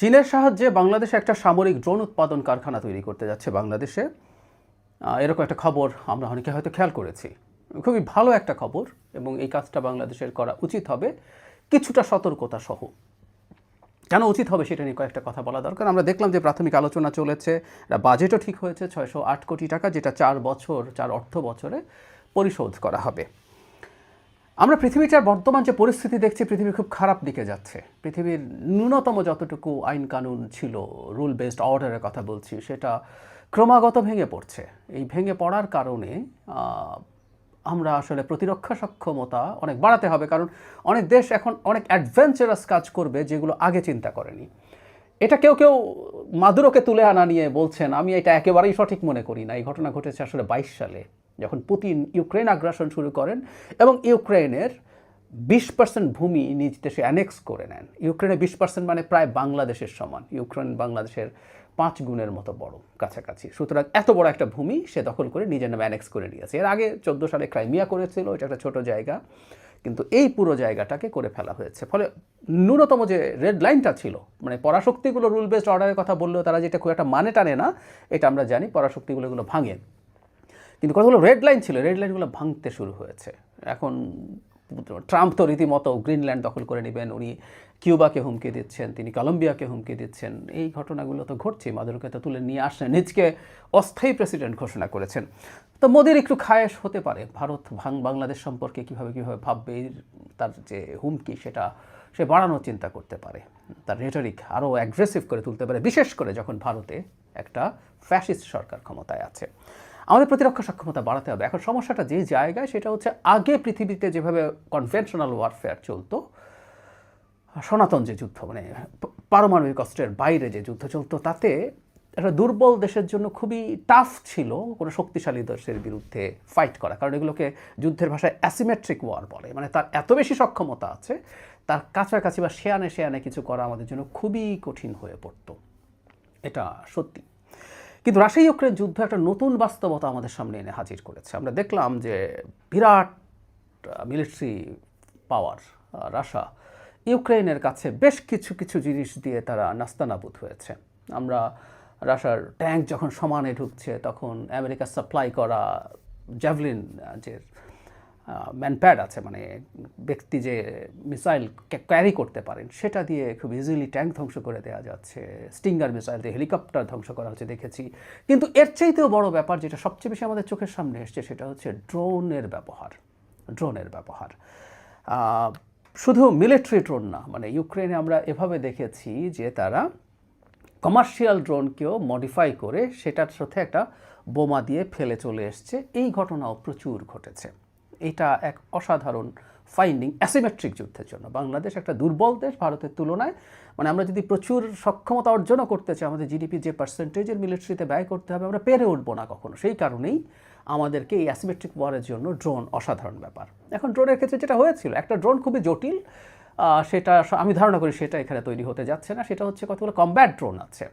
চীনের সাহায্যে বাংলাদেশে একটা সামরিক ড্রোন উৎপাদন কারখানা তৈরি করতে যাচ্ছে বাংলাদেশে। এরকম একটা খবর আমরা অনেকে হয়তো খেয়াল করেছি। খুবই ভালো একটা খবর এবং এই কাজটা বাংলাদেশের করা উচিত হবে কিছুটা সতর্কতা সহ। কেন উচিত হবে সেটা নিয়ে কয়েকটা কথা বলা দরকার। আমরা দেখলাম যে প্রাথমিক আলোচনা চলেছে, বাজেটও ঠিক হয়েছে 608 কোটি টাকা, যেটা 4 অর্থ বছরে পরিশোধ করা হবে। আমরা পৃথিবীটার বর্তমান যে পরিস্থিতি দেখছি, পৃথিবী খুব খারাপ দিকে যাচ্ছে। পৃথিবীর ন্যূনতম যতটুকু আইন কানুন ছিল, রুল বেসড অর্ডারের কথা বলছি, সেটা ক্রমাগত ভেঙে পড়ছে। এই ভেঙে পড়ার কারণে আমরা আসলে প্রতিরক্ষা সক্ষমতা অনেক বাড়াতে হবে, কারণ অনেক দেশ এখন অনেক অ্যাডভেঞ্চারাস কাজ করবে যেগুলো আগে চিন্তা করেনি। এটা কেউ কেউ মাদুরোকে তুলে আনা নিয়ে বলছেন, আমি এটা একেবারেই সঠিক মনে করি না। এই ঘটনা ঘটেছে আসলে 22 সালে, যখন পুতিন ইউক্রেন আগ্রাসন শুরু করেন এবং ইউক্রেনের 20% ভূমি নিজ দেশে অ্যানেক্স করে নেন। ইউক্রেনের 20% মানে প্রায় বাংলাদেশের সমান। ইউক্রেন বাংলাদেশের 5 গুণের মতো বড়, কাছাকাছি। সুতরাং এত বড় একটা ভূমি সে দখল করে নিজের নামে অ্যানেক্স করে নিয়েছে। এর আগে 14 সালে ক্রাইমিয়া করেছিল, এটা একটা ছোট জায়গা, কিন্তু এই পুরো জায়গাটাকে করে ফেলা হয়েছে। ফলে ন্যূনতম যে রেড লাইনটা ছিল, মানে পরাশক্তিগুলো রুল বেসড অর্ডারের কথা বললেও তারা যেটা খুব একটা মানে টানে না, এটা আমরা জানি, পরাশক্তিগুলো এগুলো ভাঙে। কিন্তু কতগুলো রেড লাইন ছিল, রেড লাইনগুলো ভাঙতে শুরু হয়েছে। এখন ট্রাম্প তো রীতিমতো গ্রিনল্যান্ড দখল করে নেবেন, উনি কিউবাকে হুমকি দিচ্ছেন, তিনি কলম্বিয়াকে হুমকি দিচ্ছেন। এই ঘটনাগুলো তো ঘটছে। মাদুরোকে তো তুলে নিয়ে আসেন, নিজকে অস্থায়ী প্রেসিডেন্ট ঘোষণা করেছেন। তো মোদির একটু খায়েশ হতে পারে ভারত বাংলাদেশ সম্পর্কে কীভাবে ভাববে, তার যে হুমকি সেটা সে বাড়ানোর চিন্তা করতে পারে, তার রেটরিক আরও অ্যাগ্রেসিভ করে তুলতে পারে, বিশেষ করে যখন ভারতে একটা ফ্যাসিস্ট সরকার ক্ষমতায় আছে। আমাদের প্রতিরক্ষা সক্ষমতা বাড়াতে হবে। এখন সমস্যাটা যে জায়গায়, সেটা হচ্ছে আগে পৃথিবীতে যেভাবে কনভেনশনাল ওয়ারফেয়ার চলতো, সনাতন যে যুদ্ধ, মানে পারমাণবিক অস্ত্রের বাইরে যে যুদ্ধ চলতো, তাতে একটা দুর্বল দেশের জন্য খুবই টাফ ছিল কোনো শক্তিশালী দেশের বিরুদ্ধে ফাইট করা, কারণ এগুলোকে যুদ্ধের ভাষায় অ্যাসিমেট্রিক ওয়ার বলে। মানে তার এত বেশি সক্ষমতা আছে, তার কাছাকাছি বা শেয়ানে কিছু করা আমাদের জন্য খুবই কঠিন হয়ে পড়তো। এটা সত্যি। কিন্তু রাশিয়া ইউক্রেন যুদ্ধ একটা নতুন বাস্তবতা আমাদের সামনে এনে হাজির করেছে। আমরা দেখলাম যে বিরাট মিলিটারি পাওয়ার রাশিয়া, ইউক্রেনের কাছে বেশ কিছু জিনিস দিয়ে তারা নাস্তানাবুদ হয়েছে। আমরা রাশিয়ার ট্যাঙ্ক যখন সমানে ঢুকছে, তখন আমেরিকা সাপ্লাই করা জ্যাভলিন যে ম্যানপ্যাড আছে, মানে ব্যক্তি যে মিসাইল ক্যারি করতে পারেন, সেটা দিয়ে খুব ইজিলি ট্যাঙ্ক ধ্বংস করে দেওয়া যাচ্ছে। স্টিঙ্গার মিসাইল দিয়ে হেলিকপ্টার ধ্বংস করা হচ্ছে দেখেছি। কিন্তু এর চাইতেও বড় ব্যাপার, যেটা সবচেয়ে বেশি আমাদের চোখের সামনে এসছে, সেটা হচ্ছে ড্রোনের ব্যবহার। শুধু মিলিটারি ড্রোন না, মানে ইউক্রেনে আমরা এভাবে দেখেছি যে তারা কমার্শিয়াল ড্রোনকেও মডিফাই করে সেটার সাথে একটা বোমা দিয়ে ফেলে চলে এসছে। এই ঘটনাও প্রচুর ঘটেছে। এটা এক অসাধারণ ফাইন্ডিং অ্যাসিমেট্রিক যুদ্ধের জন্য। বাংলাদেশ একটা দুর্বল দেশ ভারতের তুলনায়। মানে আমরা যদি প্রচুর সক্ষমতা অর্জনও করতে চাই, আমাদের জিডিপি যে পার্সেন্টেজের মিলিটারিতে ব্যয় করতে হবে, আমরা পেরে উঠবো না কখনো। সেই কারণেই আমাদেরকে এই অ্যাসিমেট্রিক ওয়ারের জন্য ড্রোন অসাধারণ ব্যাপার। এখন ড্রোনের ক্ষেত্রে যেটা হয়েছিল, একটা ড্রোন খুবই জটিল, সেটা আমি ধারণা করি সেটা এখানে তৈরি হতে যাচ্ছে না। সেটা হচ্ছে কতগুলো কমব্যাট ড্রোন আছে,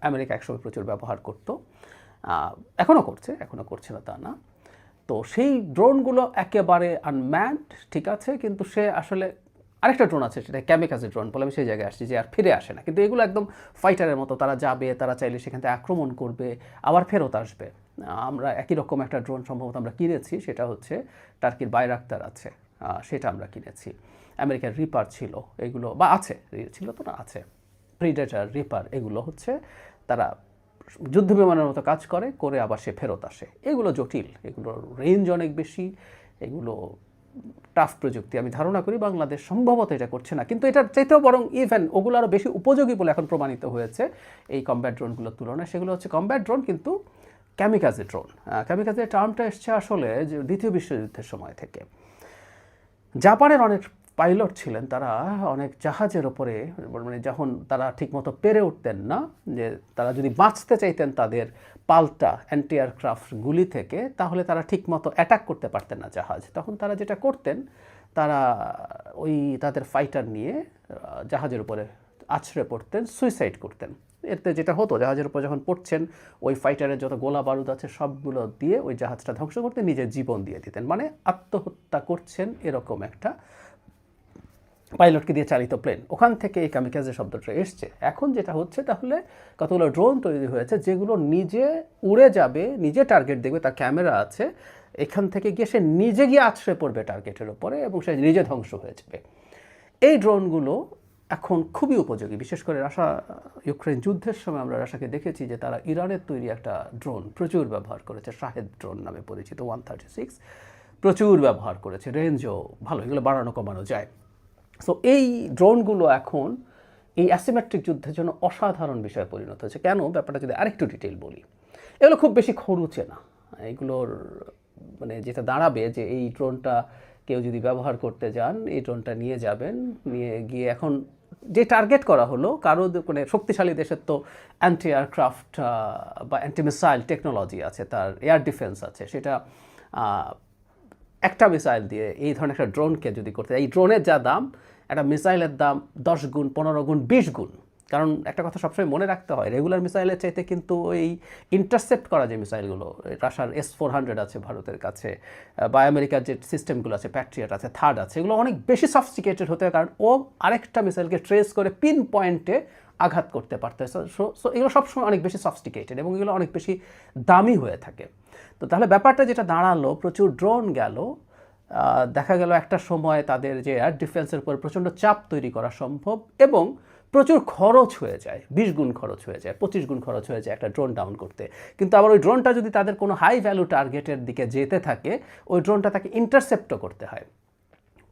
আমেরিকা একসময় প্রচুর ব্যবহার করতো, এখনও করছে না তা না। তো সেই ড্রোনগুলো একেবারে আনম্যান্ড, ঠিক আছে, কিন্তু সে আসলে আরেকটা ড্রোন আছে, সেটা ক্যামিকাজে ড্রোন বলে, আমি সেই জায়গায় আসছি, যে আর ফিরে আসে না। কিন্তু এগুলো একদম ফাইটারের মতো, তারা যাবে, তারা চাইলে সেখান থেকে আক্রমণ করবে, আবার ফেরত আসবে। আমরা একই রকম একটা ড্রোন সম্ভবত আমরা কিনেছি, সেটা হচ্ছে টার্কির বাইরাক্তার আছে, সেটা আমরা কিনেছি। আমেরিকার রিপার ছিল, এগুলো বা আছে, ছিল তো না, আছে প্রিডেটার, রিপার, এগুলো হচ্ছে তারা যুদ্ধ বিমানের মতো কাজ করে আবার সে ফেরত আসে। এগুলো জটিল, এগুলোর রেঞ্জ অনেক বেশি, এগুলো টাফ প্রযুক্তি। আমি ধারণা করি বাংলাদেশ সম্ভবত এটা করছে না, কিন্তু এটার চাইতেও বরং ইভেন ওগুলো আরও বেশি উপযোগী বলে এখন প্রমাণিত হয়েছে এই কমব্যাট ড্রোনগুলোর তুলনায়। সেগুলো হচ্ছে কমব্যাট ড্রোন, কিন্তু ক্যামিকাজে ড্রোন। ক্যামিকাজের টার্মটা এসছে আসলে যে দ্বিতীয় বিশ্বযুদ্ধের সময় থেকে। জাপানের অনেক পাইলট ছিলেন, তারা অনেক জাহাজের ওপরে, মানে যখন তারা ঠিকমতো পেরে উঠতেন না, যে তারা যদি বাঁচতে চাইতেন তাদের পাল্টা অ্যান্টি এয়ারক্রাফট গুলি থেকে, তাহলে তারা ঠিকমতো অ্যাটাক করতে পারতেন না জাহাজ। তখন তারা যেটা করতেন, তারা ওই তাদের ফাইটার নিয়ে জাহাজের উপরে আছড়ে পড়তেন, সুইসাইড করতেন। এতে যেটা হতো, জাহাজের উপর যখন পড়ছেন, ওই ফাইটারের যত গোলা বারুদ আছে সবগুলো দিয়ে ওই জাহাজটা ধ্বংস করতে নিজের জীবন দিয়ে দিতেন। মানে আত্মহত্যা করছেন, এরকম একটা পাইলটকে দিয়ে চালিত প্লেন, ওখান থেকে এই কামিকাজে শব্দটা এসছে। এখন যেটা হচ্ছে তাহলে কতগুলো ড্রোন তৈরি হয়েছে যেগুলো নিজে উড়ে যাবে, নিজে টার্গেট দেখবে, তার ক্যামেরা আছে, এখান থেকে গিয়ে সে নিজে গিয়ে আছড়ে পড়বে টার্গেটের ওপরে এবং সে নিজে ধ্বংস হয়ে যাবে। এই ড্রোনগুলো এখন খুবই উপযোগী। বিশেষ করে রাশিয়া ইউক্রেন যুদ্ধের সময় আমরা রাশিয়াকে দেখেছি যে তারা ইরানের তৈরি একটা ড্রোন প্রচুর ব্যবহার করেছে, শাহেদ ড্রোন নামে পরিচিত 136, প্রচুর ব্যবহার করেছে, রেঞ্জও ভালো, এগুলো বাড়ানো কমানো যায়। সো এই ড্রোনগুলো এখন এই অ্যাসিমেট্রিক যুদ্ধের জন্য অসাধারণ বিষয়ে পরিণত হয়েছে। কেন, ব্যাপারটা যদি আরেকটু ডিটেল বলি, এগুলো খুব বেশি খরচে না। এগুলোর মানে যেটা দাঁড়াবে যে এই ড্রোনটা কেউ যদি ব্যবহার করতে যান, এই ড্রোনটা নিয়ে যাবেন, নিয়ে গিয়ে এখন যে টার্গেট করা হলো, কারো মানে শক্তিশালী দেশের তো অ্যান্টি এয়ারক্রাফট বা অ্যান্টি মিসাইল টেকনোলজি আছে, তার এয়ার ডিফেন্স আছে, সেটা একটা মিসাইল দিয়ে এই ধরনের একটা ড্রোনকে যদি করতে, এই ড্রোনের যা দাম, একটা মিসাইলের দাম 10 গুণ, 15 গুণ, 20 গুণ। কারণ একটা কথা সবসময় মনে রাখতে হয়, রেগুলার মিসাইলের চাইতে কিন্তু ওই ইন্টারসেপ্ট করা যে মিসাইলগুলো, রাশিয়ার S-400 আছে ভারতের কাছে, বা আমেরিকার যে সিস্টেমগুলো আছে, প্যাট্রিয়ট আছে, থার্ড আছে, এগুলো অনেক বেশি সফিস্টিকেটেড হতে হয়, কারণ ও আরেকটা মিসাইলকে ট্রেস করে পিন পয়েন্টে আঘাত করতে পারতে হয়। সো এগুলো সবসময় অনেক বেশি সফিস্টিকেটেড এবং এগুলো অনেক বেশি দামি হয়ে থাকে। তো তাহলে ব্যাপারটা যেটা দাঁড়ালো, প্রচুর ড্রোন গেল, দেখা গেল একটা সময় তাদের যে এয়ার ডিফেন্সের উপর প্রচণ্ড চাপ তৈরি করা সম্ভব এবং প্রচুর খরচ হয়ে যায়, 20 গুণ খরচ হয়ে যায়, 25 গুণ খরচ হয়ে যায় একটা ড্রোন ডাউন করতে। কিন্তু আবার ওই ড্রোনটা যদি তাদের কোনো হাই ভ্যালু টার্গেটের দিকে যেতে থাকে, ওই ড্রোনটা তাকে ইন্টারসেপ্টও করতে হয়।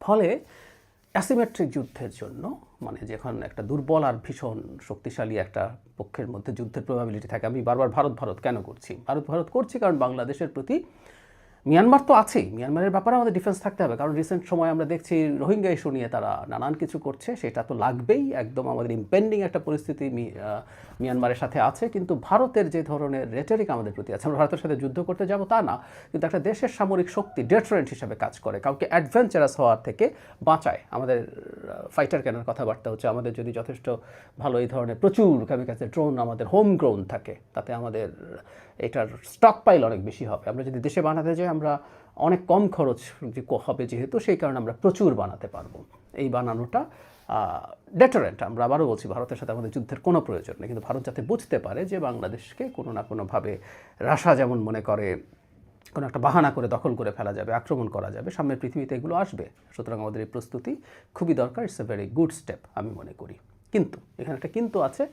ফলে অ্যাসিমেট্রিক যুদ্ধের জন্য, মানে যখন একটা দুর্বল আর ভীষণ শক্তিশালী একটা পক্ষের মধ্যে যুদ্ধের প্রবাবিলিটি থাকে, আমি বারবার ভারত কেন করছি, ভারত করছি কারণ বাংলাদেশের প্রতি মিয়ানমার তো আছেই, মিয়ানমারের ব্যাপারে আমাদের ডিফেন্স থাকতে হবে। কারণ রিসেন্ট সময় আমরা দেখছি রোহিঙ্গা ইস্যু নিয়ে তারা নানান কিছু করছে, সেটা তো লাগবেই, একদম আমাদের ইম্পেন্ডিং একটা পরিস্থিতি মিয়ানমারের সাথে আছে। কিন্তু ভারতের যে ধরনের রেটরিক আমাদের প্রতি আছে, আমরা ভারতের সাথে যুদ্ধ করতে যাব তা না, কিন্তু একটা দেশের সামরিক শক্তি ডেটারেন্ট হিসাবে কাজ করে, কাউকে অ্যাডভেঞ্চারাস হওয়ার থেকে বাঁচায়। আমাদের ফাইটার কেনার কথাবার্তা হচ্ছে, আমাদের যদি যথেষ্ট ভালো এই ধরনের প্রচুর কাছে ড্রোন আমাদের হোম গ্রোন থাকে, তাতে আমাদের এটার স্টক পাইল অনেক বেশি হবে। আমরা যদি দেশে বানাতে যাই, আমরা অনেক কম খরচ হবে যেহেতু, সেই কারণে আমরা প্রচুর বানাতে পারবো। এই বানানোটা ডেটারেন্ট। আমরা আবারও বলছি, ভারতের সাথে আমাদের যুদ্ধের কোনো প্রয়োজন নেই, কিন্তু ভারত যাতে বুঝতে পারে যে বাংলাদেশকে কোনো না কোনোভাবে রাশিয়া যেমন মনে করে কোনো একটা বাহানা করে দখল করে ফেলা যাবে, আক্রমণ করা যাবে, সামনের পৃথিবীতে এগুলো আসবে। সুতরাং আমাদের এই প্রস্তুতি খুবই দরকার। It's a very good step আমি মনে করি। কিন্তু এখানে একটা কিন্তু আছে,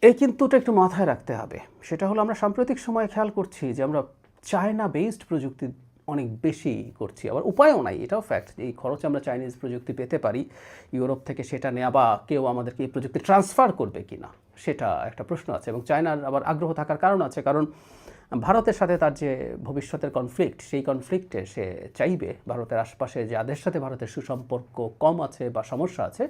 এই কিন্তুটা একটু মাথায় রাখতে হবে। সেটা হলো, আমরা সাম্প্রতিক সময়ে খেয়াল করছি যে আমরা চায়না বেসড প্রযুক্তি অনেক বেশি করছি, আবার উপায়ও নাই, এটাও ফ্যাক্ট। এই খরচে আমরা চাইনিজ প্রযুক্তি পেতে পারি, ইউরোপ থেকে সেটা নেওয়া বা কেউ আমাদেরকে এই প্রযুক্তি ট্রান্সফার করবে কি না, সেটা একটা প্রশ্ন আছে। এবং চায়নার আবার আগ্রহ থাকার কারণ আছে, কারণ ভারতের সাথে তার যে ভবিষ্যতের কনফ্লিক্ট, সেই কনফ্লিক্টে সে চাইবে ভারতের আশপাশে যাদের সাথে ভারতের সুসম্পর্ক কম আছে বা সমস্যা আছে,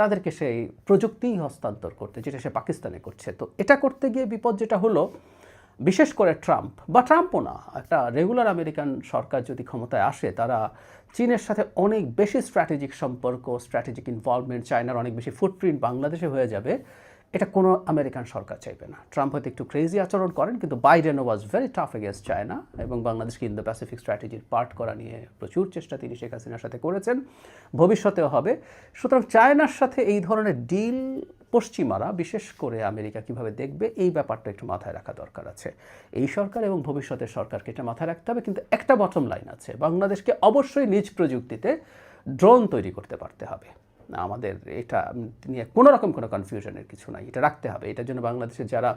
তাদেরকে সেই প্রযুক্তিই হস্তান্তর করতে, যেটা সে পাকিস্তানে করছে। তো এটা করতে গিয়ে বিপদ যেটা হলো, বিশেষ করে ট্রাম্পও না, একটা রেগুলার আমেরিকান সরকার যদি ক্ষমতায় আসে, তারা চীনের সাথে অনেক বেশি স্ট্র্যাটেজিক সম্পর্ক, স্ট্র্যাটেজিক ইনভলভমেন্ট, চায়নার অনেক বেশি ফুটপ্রিন্ট বাংলাদেশে হয়ে যাবে। এটা কোনো আমেরিকান সরকার চাইবে না। ট্রাম্প হয়তো একটু ক্রেজি আচরণ করেন, কিন্তু Biden was very tough against China এবং বাংলাদেশকে ইন্দো প্যাসিফিক স্ট্র্যাটেজির পার্ট করা নিয়ে প্রচুর চেষ্টা তিনি শেখ হাসিনার সাথে করেছেন, ভবিষ্যতেও হবে। সুতরাং চায়নার সাথে এই ধরনের ডিল পশ্চিমারা, বিশেষ করে আমেরিকা কীভাবে দেখবে, এই ব্যাপারটা একটু মাথায় রাখা দরকার আছে। এই সরকার এবং ভবিষ্যতের সরকারকে এটা মাথায় রাখতে হবে। কিন্তু একটা বটম লাইন আছে, বাংলাদেশকে অবশ্যই নিজ প্রযুক্তিতে ড্রোন তৈরি করতে পারতে হবে। আমাদের এটা নিয়ে কোনো রকম কোনো কনফিউশনের কিছু নাই, এটা রাখতে হবে। এটার জন্য বাংলাদেশের যারা